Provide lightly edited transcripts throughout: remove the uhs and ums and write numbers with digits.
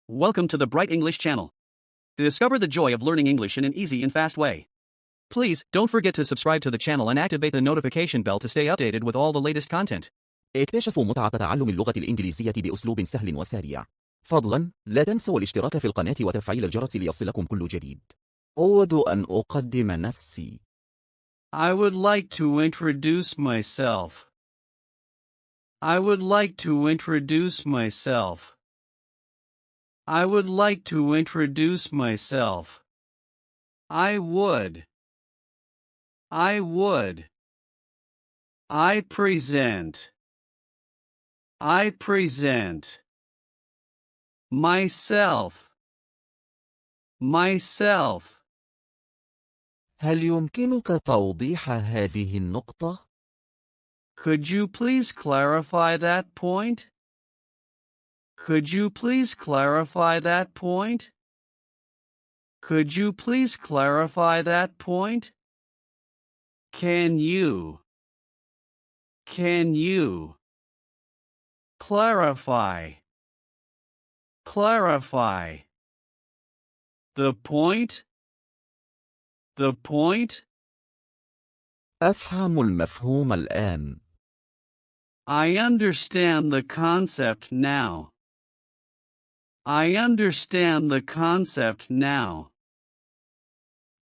Welcome to the Bright English channel. Discover the joy of learning English in an easy and fast way. Please don't forget to subscribe to the channel and activate the notification bell to stay updated with all the latest content. اكتشفوا متعة تعلم اللغة الإنجليزية بأسلوب سهل وسريع. فضلاً، لا تنسوا الاشتراك في القناة وتفعيل الجرس ليصلكم كل جديد. أود أن أقدم نفسي. I would like to introduce myself. I would like to introduce myself. I would like to introduce myself. I would. I would. I present. I present. Myself. Myself. هل يمكنك توضيح هذه النقطة؟ Could you please clarify that point? Could you please clarify that point? Could you please clarify that point? Can you clarify the point? The point? أفهم المفهوم الآن. I understand the concept now. I understand the concept now.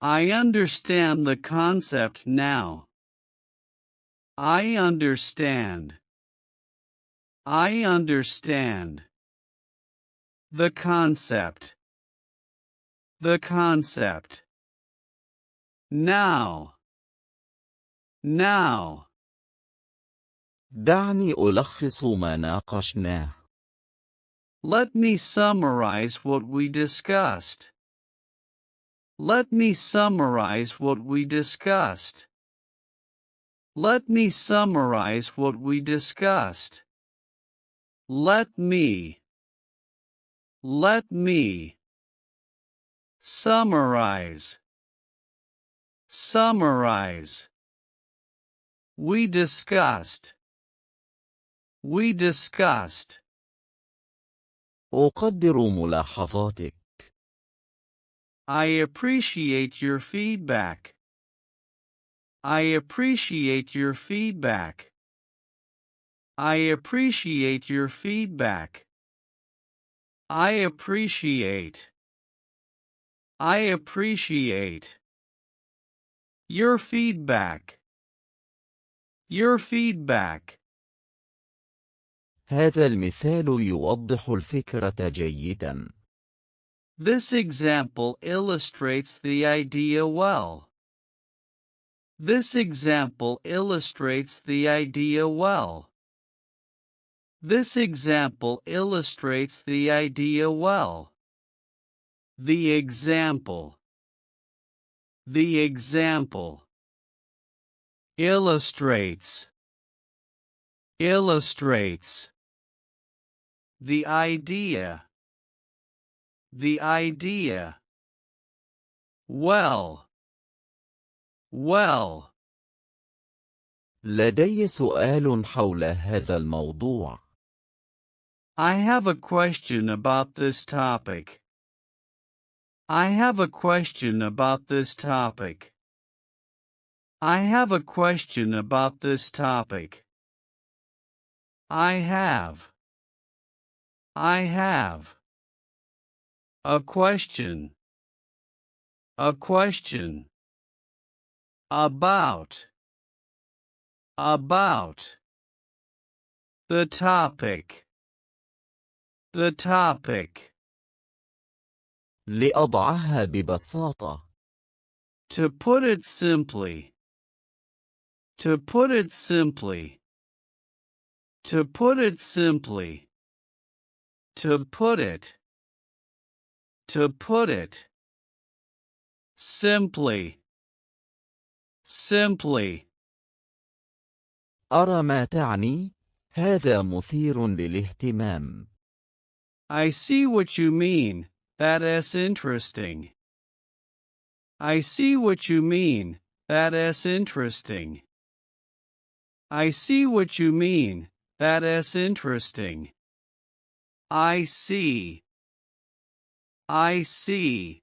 I understand the concept now. I understand. I understand. The concept. The concept. Now. Now. دعني ألخص ما ناقشناه. Let me summarize what we discussed. Let me summarize what we discussed. Let me summarize what we discussed. Let me summarize. Summarize. We discussed. We discussed. أقدر ملاحظاتك. I appreciate your feedback. I appreciate your feedback. I appreciate your feedback. I appreciate. I appreciate. Your feedback. Your feedback. هذا المثال يوضح الفكرة جيداً. This example illustrates the idea well. This example illustrates the idea well. This example illustrates the idea well. The example. The example. Illustrates. Illustrates. The idea. The idea. Well. Well. لدي سؤال حول هذا الموضوع. I have a question about this topic. I have a question about this topic. I have a question about this topic. I have. I have. A question. A question. About. About. The topic. The topic. لأضعها ببساطة. To put it simply. To put it simply. To put it simply. To put it. To put it. Simply. Simply. أرى ما تعني. هذا مثير للاهتمام. I see what you mean. That's interesting. I see what you mean. That's interesting. I see what you mean. That's interesting. I see what you mean. That's interesting. I see what you mean. That's interesting. I see what you mean. That's interesting. I see what you mean. That's interesting. I see what you mean. That's interesting. I see what you mean. That's interesting. I see what you mean. That's interesting. I see what you mean. That's interesting. I see what you mean. That's interesting. I see what you mean. That is interesting. I see.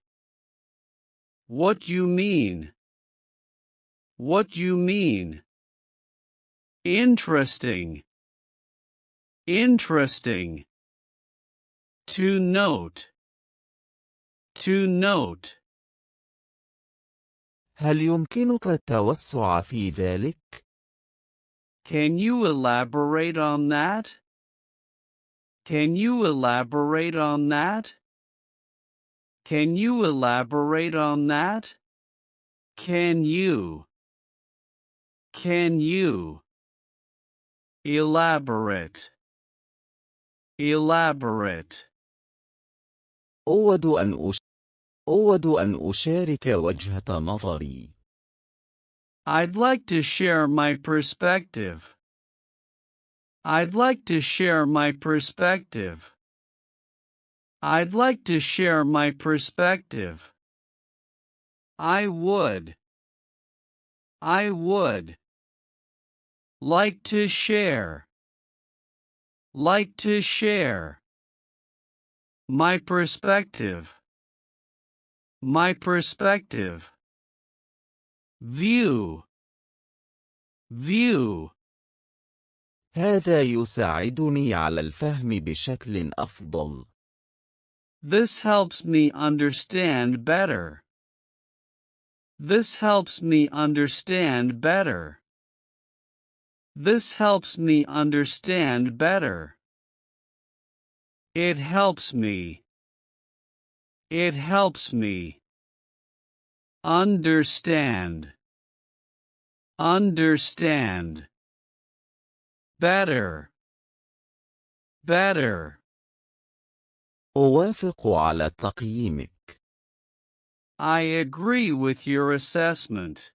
What you mean? What you mean? Interesting. Interesting. To note. To note. هل يمكنك التوسع في ذلك؟ Can you elaborate on that? Can you elaborate on that? Can you elaborate on that? Can you? Can you? Elaborate. Elaborate. أود أن أشارك وجهة نظري. I'd like to share my perspective. I'd like to share my perspective. I'd like to share my perspective. I would. I would. Like to share. Like to share. My perspective. My perspective. View. View. هذا يساعدني على الفهم بشكل أفضل. This helps me understand better. This helps me understand better. This helps me understand better. It helps me. It helps me. Understand. Understand. Better. Better. أوافق على تقييمك. I agree with your assessment.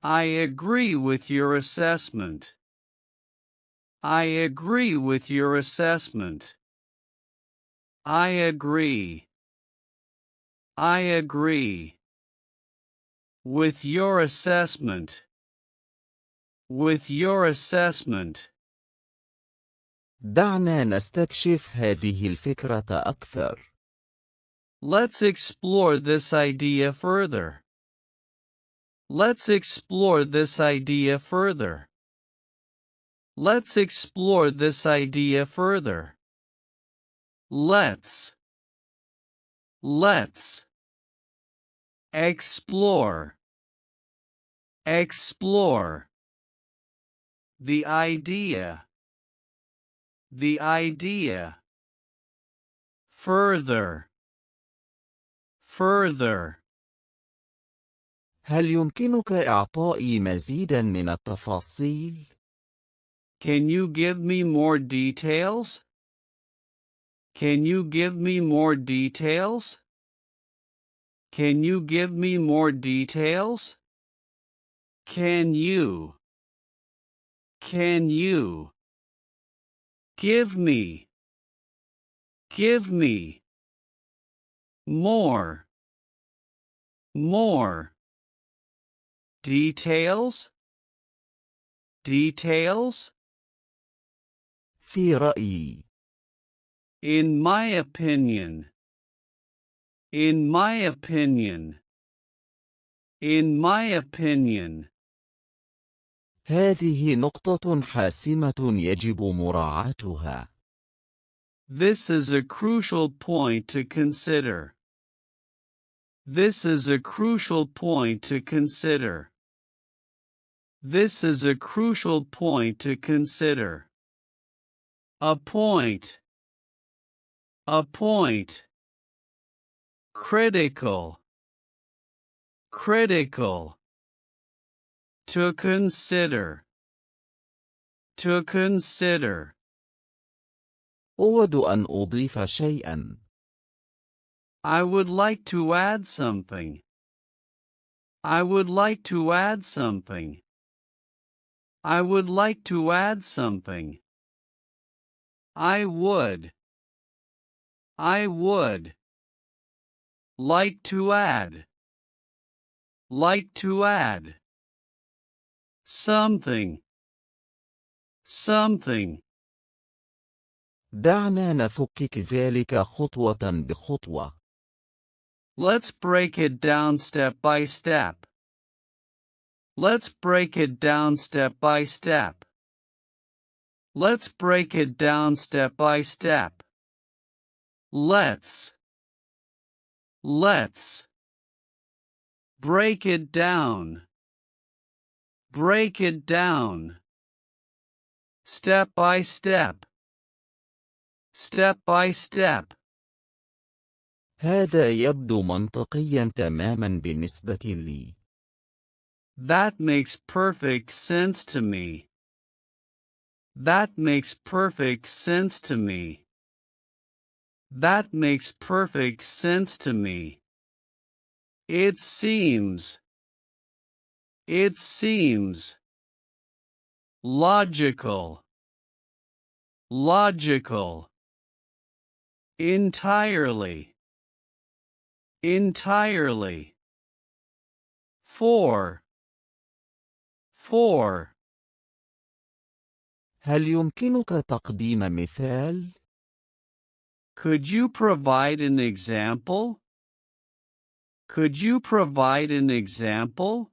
I agree with your assessment. I agree with your assessment. I agree. I agree. With your assessment. With your assessment. دعنا نستكشف هذه الفكرة أكثر. Let's explore this idea further. Let's explore this idea further. Let's explore this idea further. Let's explore. Explore. The idea. The idea. Further. Further. هل يمكنك إعطائي مزيداً من التفاصيل؟ Can you give me more details? Can you give me more details? Can you give me more details? Can you? Can you? Give me. Give me. More. More. Details? Details? في رأيي. In my opinion. In my opinion. In my opinion. هذه نقطة حاسمة يجب مراعاتها. This is a crucial point to consider. This is a crucial point to consider. This is a crucial point to consider. A point. A point. Critical. Critical. To consider. To consider. أود أن أضيف شيئاً. I would like to add something. I would like to add something. I would like to add something. I would. I would. Like to add. Like to add. Something. Something. دعنا نفكك ذلك خطوة بخطوة. Let's break it down step by step. Let's break it down step by step. Let's break it down step by step. Let's break it down. Break it down. Step by step. Step by step. هذا يبدو منطقيا تماما بالنسبة لي. That makes perfect sense to me. That makes perfect sense to me. That makes perfect sense to me. It seems. It seems. Logical. Logical. Entirely. Entirely. For. هل يمكنك تقديم مثال؟ Could you provide an example? Could you provide an example?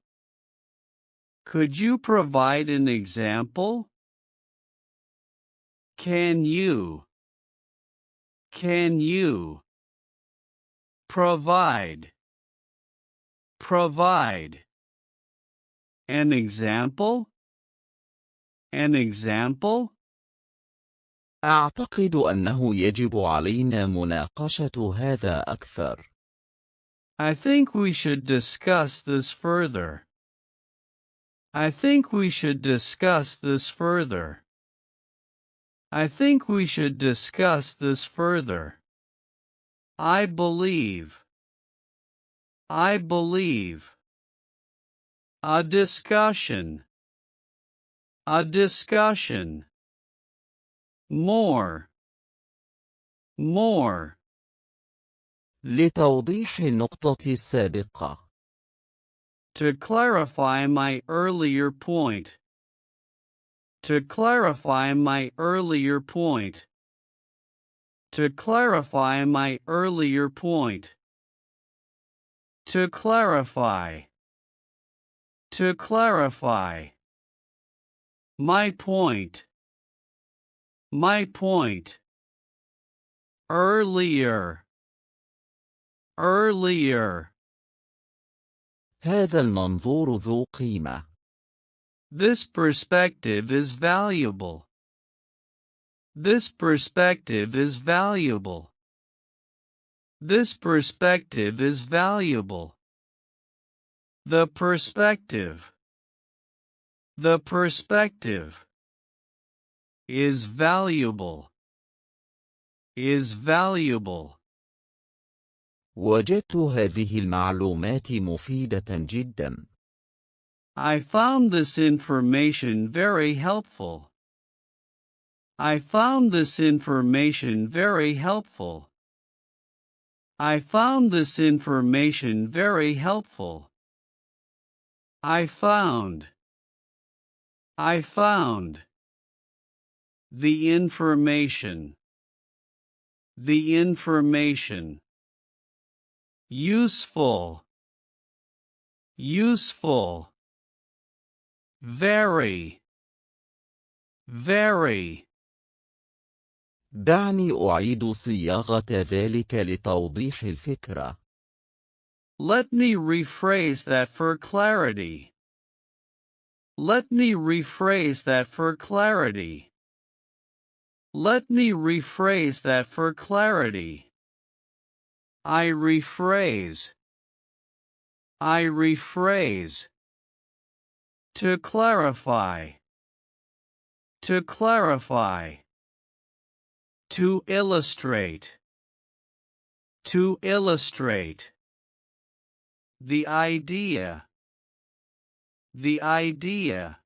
Could you provide an example? Can you provide an example? An example? أعتقد أنه يجب علينا مناقشة هذا أكثر. I think we should discuss this further. I think we should discuss this further. I think we should discuss this further. I believe. A discussion. A discussion. More. لتوضيح النقطة السابقة. To clarify my earlier point. To clarify my earlier point. To clarify my earlier point. To clarify. To clarify. My point. My point. Earlier. هذا المنظور ذو قيمة. This perspective is valuable. This perspective is valuable. This perspective is valuable. The perspective. The perspective is valuable. Is valuable. وجدت هذه المعلومات مفيدة جدا. I found this information very helpful. I found this information very helpful. I found this information very helpful. I found. The information. The information. Useful. Very. دعني أعيد صياغة ذلك لتوضيح الفكرة. Let me rephrase that for clarity. Let me rephrase that for clarity. Let me rephrase that for clarity. I rephrase. To clarify. To clarify. To illustrate. To illustrate. The idea. The idea.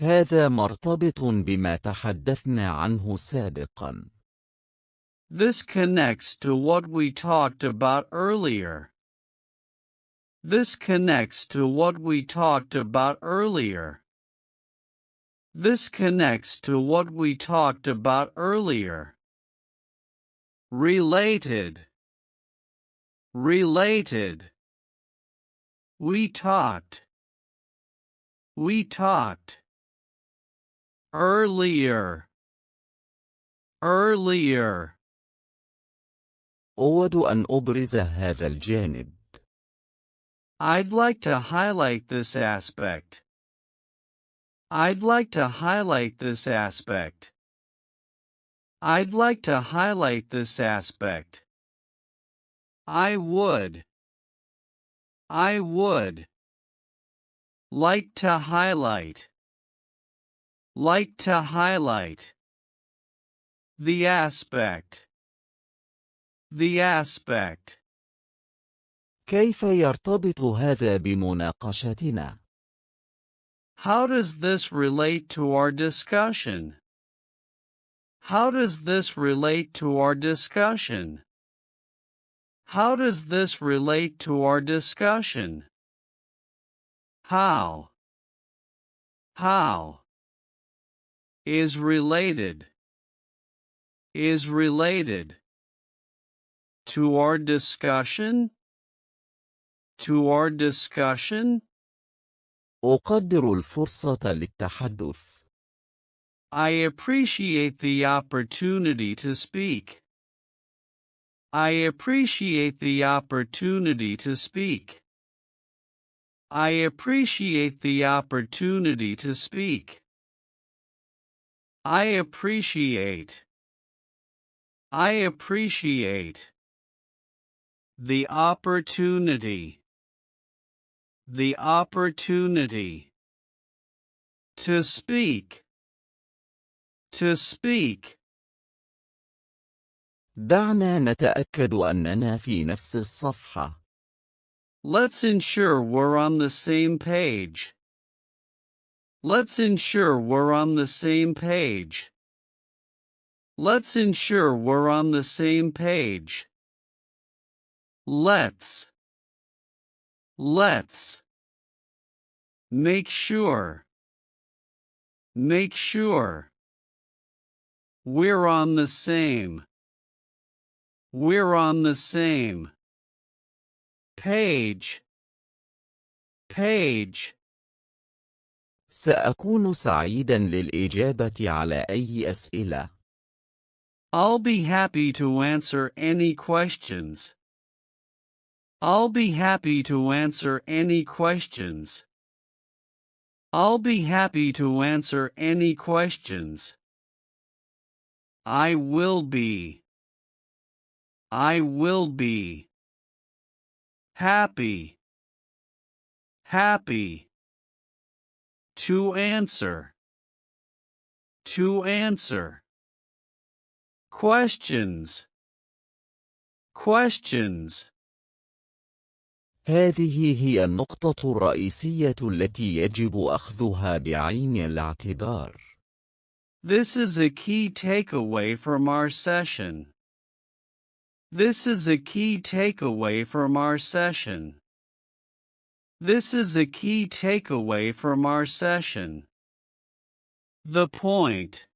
هذا مرتبط بما تحدثنا عنه سابقا. This connects to what we talked about earlier. This connects to what we talked about earlier. This connects to what we talked about earlier. Related. Related. We talked. We talked. Earlier. Earlier. أود أن أبرز هذا الجانب. I'd like to highlight this aspect. I'd like to highlight this aspect. I'd like to highlight this aspect. I would. I would. Like to highlight. Like to highlight. The aspect. The aspect. كيف يرتبط هذا بمناقشتنا؟ How does this relate to our discussion? How does this relate to our discussion? How does this relate to our discussion? How? How? Is related. Is related. To our discussion? To our discussion? أقدر الفرصة للتحدث. I appreciate the opportunity to speak. I appreciate the opportunity to speak. I appreciate the opportunity to speak. I appreciate. I appreciate. The opportunity. The opportunity. To speak. To speak. دعنا نتأكد أننا في نفس الصفحة. Let's ensure we're on the same page. Let's ensure we're on the same page. Let's ensure we're on the same page. Let's. Let's. Make sure. Make sure. We're on the same. We're on the same page. Page. سأكون سعيداً للإجابة على أي أسئلة. I'll be happy to answer any questions. I'll be happy to answer any questions. I'll be happy to answer any questions. I will be. I will be. Happy. Happy. To answer. To answer. Questions. Questions. هذه هي النقطة الرئيسية التي يجب أخذها بعين الاعتبار. This is a key takeaway from our session. This is a key takeaway from our session. This is a key takeaway from our session. The point.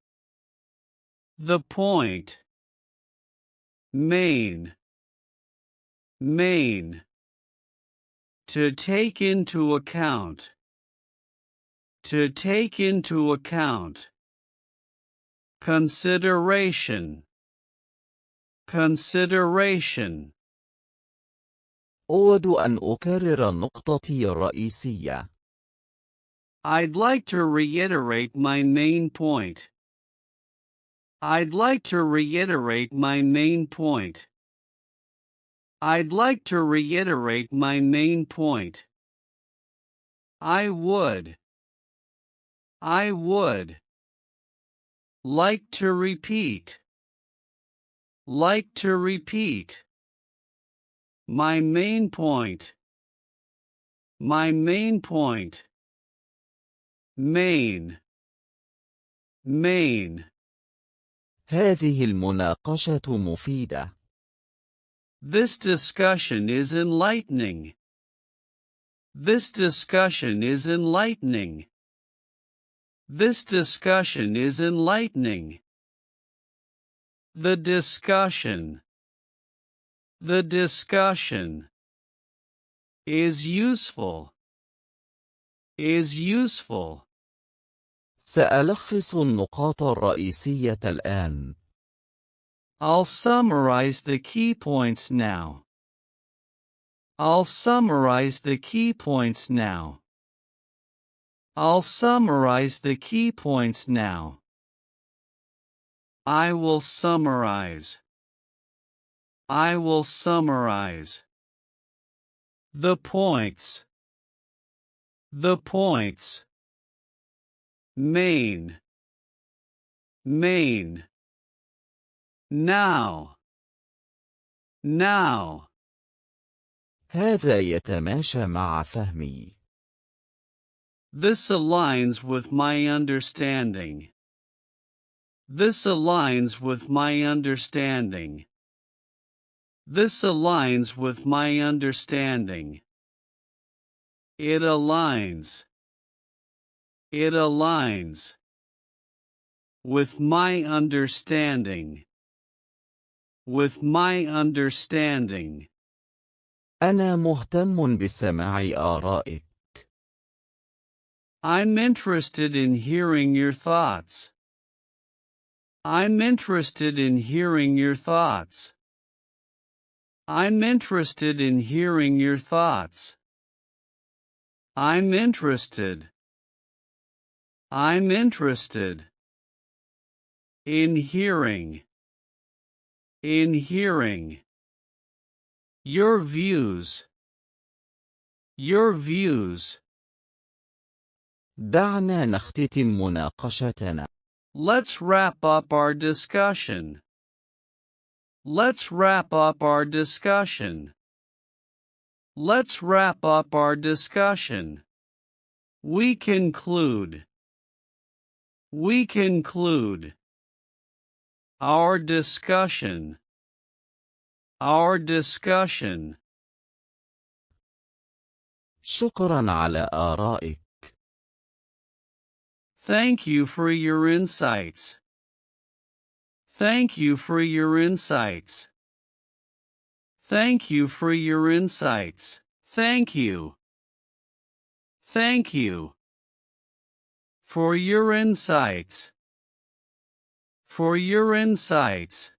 The point. Main. Main. To take into account. To take into account. Consideration. Consideration. أود أن أكرر نقطتي الرئيسية. I'd like to reiterate my main point. I'd like to reiterate my main point. I'd like to reiterate my main point. I would. I would. Like to repeat. Like to repeat. My main point. My main point. Main. Main. هذه المناقشة مفيدة. This discussion is enlightening. This discussion is enlightening. This discussion is enlightening. The discussion is useful. سألخص النقاط الرئيسية الآن. I'll summarize the key points now. I will summarize. The points. Main. Now. هذا يتماشى مع فهمي. This aligns with my understanding. It aligns. With my understanding. أنا مهتم بسماع آرائك. I'm interested in hearing your thoughts. I'm interested. In hearing. Your views. دعنا نختتم مناقشتنا. Let's wrap up our discussion. We conclude. Our discussion. شكرا على آرائك. Thank you for your insights. Thank you for your insights. For your insights.